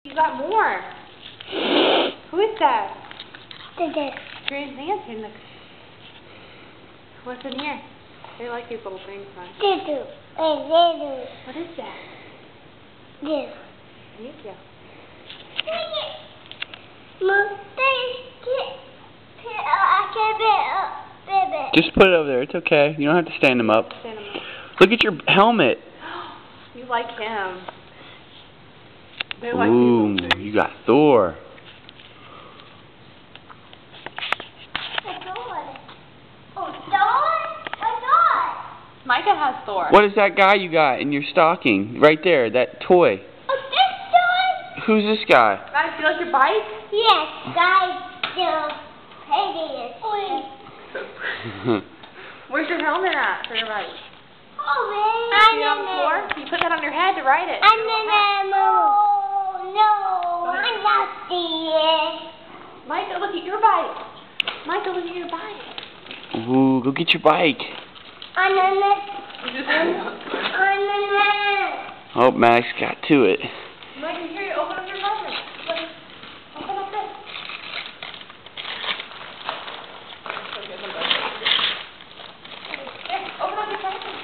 You got more. Who is that? Did Grand's dancing. What's in here? They like these little things, huh? What is that? This. Thank you. Just put it over there. It's okay. You don't have to stand him up. Stand him up. Look at your helmet. You like him. They like Ooh, these little things. you got Thor. Micah has Thor. What is that guy you got in your stocking? Right there, that toy. Who's this guy? Max, you like your bike? Yes, guys, the prettiest. Where's your helmet at for your bike? Oh, See it on the floor? You put that on your head to ride it. No, I'm not seeing. Micah, look at your bike. Micah, look at your bike. Ooh, go get your bike. Oh, Max got to it. Micah, here, open up your helmet. Open up this. Here, open up your helmet.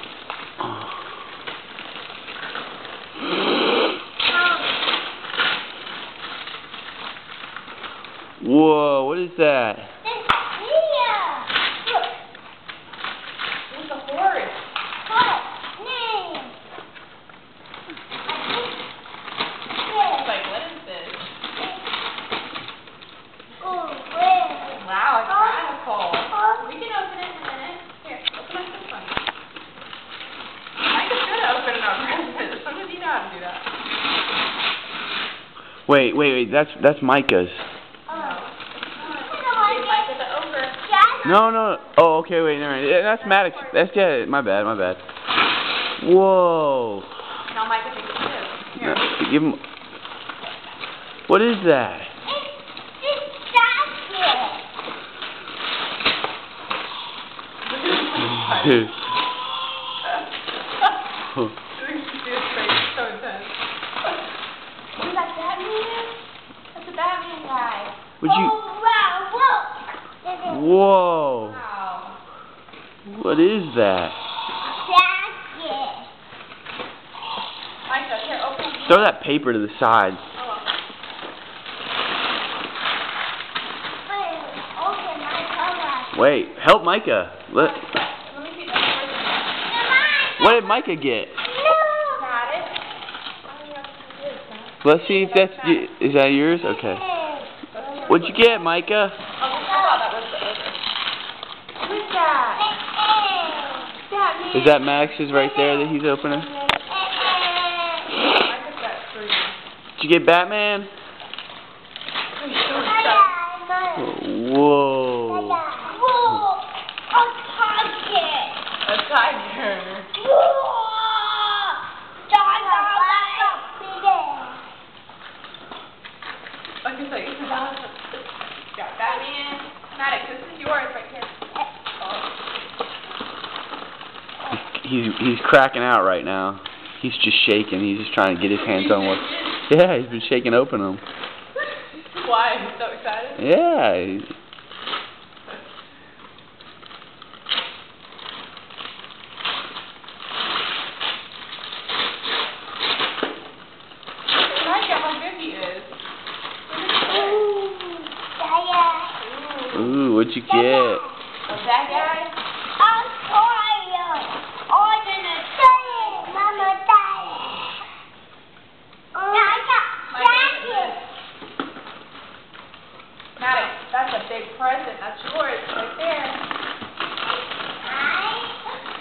Whoa, what is that? It's a horse. Like, what is this? Wow, it's kind of cold. We can open it in a minute. Here, open up this one. Micah's good at opening up presents. As soon as you know how to do that. Wait, that's Micah's. Micah the ogre. No. Oh, okay, wait, never mind. Yeah, that's Maddox. That's, yeah, my bad. Whoa. Now Micah thinks it is. Here. Give him. What is that? That's a Batman guy. Would you? Whoa. Wow. What is that? Micah, here, open. Throw that paper to the side. Wait, help Micah. Let me see. What did Micah get? Let's see if that's. Is that yours? Okay. What'd you get, Micah? I thought that was the ogre. Who's that? Batman. Is that Max's right there that he's opening? Micah's got three. Did you get Batman? Whoa. A tiger. Like I said, you got Batman. Maddox, this is yours right here. He's cracking out right now. He's just shaking. He's just trying to get his hands on what. Yeah, he's been shaking open them. Why? He's so excited? Yeah. Micah, how good he is. Ooh, what'd you get? That guy? Maddox, that's a big present. That's yours right there.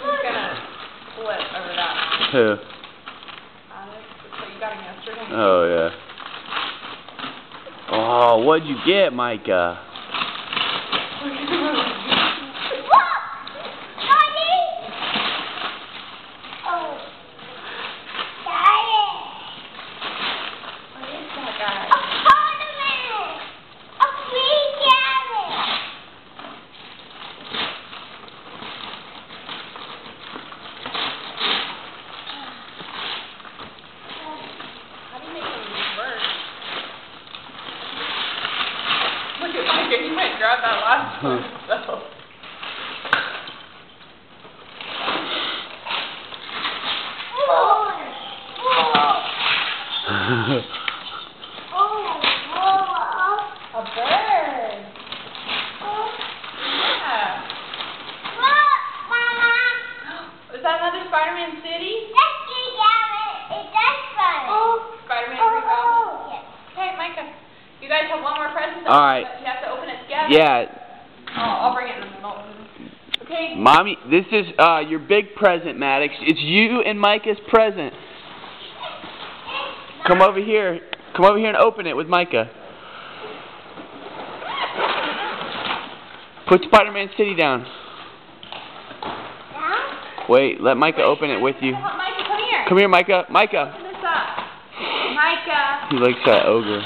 He's gonna flip over that one. Who? So you got him yesterday. Oh, yeah. Oh, what'd you get, Micah? survive that last one, so. A bird. Yeah. Is that another Spider-Man City? Spider-Man Free Goblin? Okay, Micah. You guys have one more present. All right. You have to open it together. Yeah. I'll bring it in a moment. Okay. Mommy, this is your big present, Maddox. It's you and Micah's present. Come over here. Come over here and open it with Micah. Put Spider-Man City down. Wait, let Micah open it with you. Micah, come here. Come here, Micah. Micah. Open this up. Micah. He likes that ogre.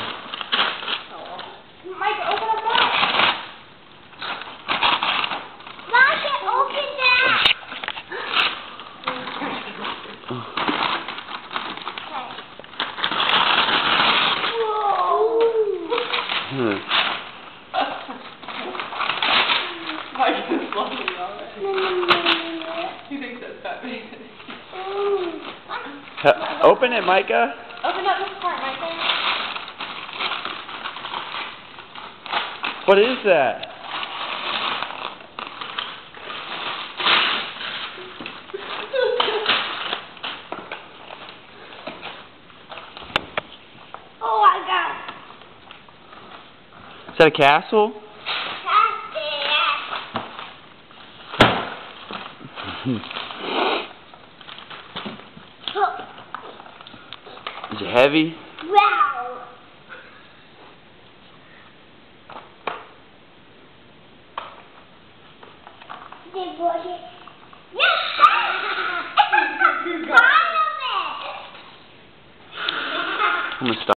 Micah, open up that. Micah's loving already. He thinks that's Batman. Open it, Micah. Open up this part, Micah. What is that? Oh my God. Is that a castle? Is it heavy? Wow. Yes! I'm gonna stop.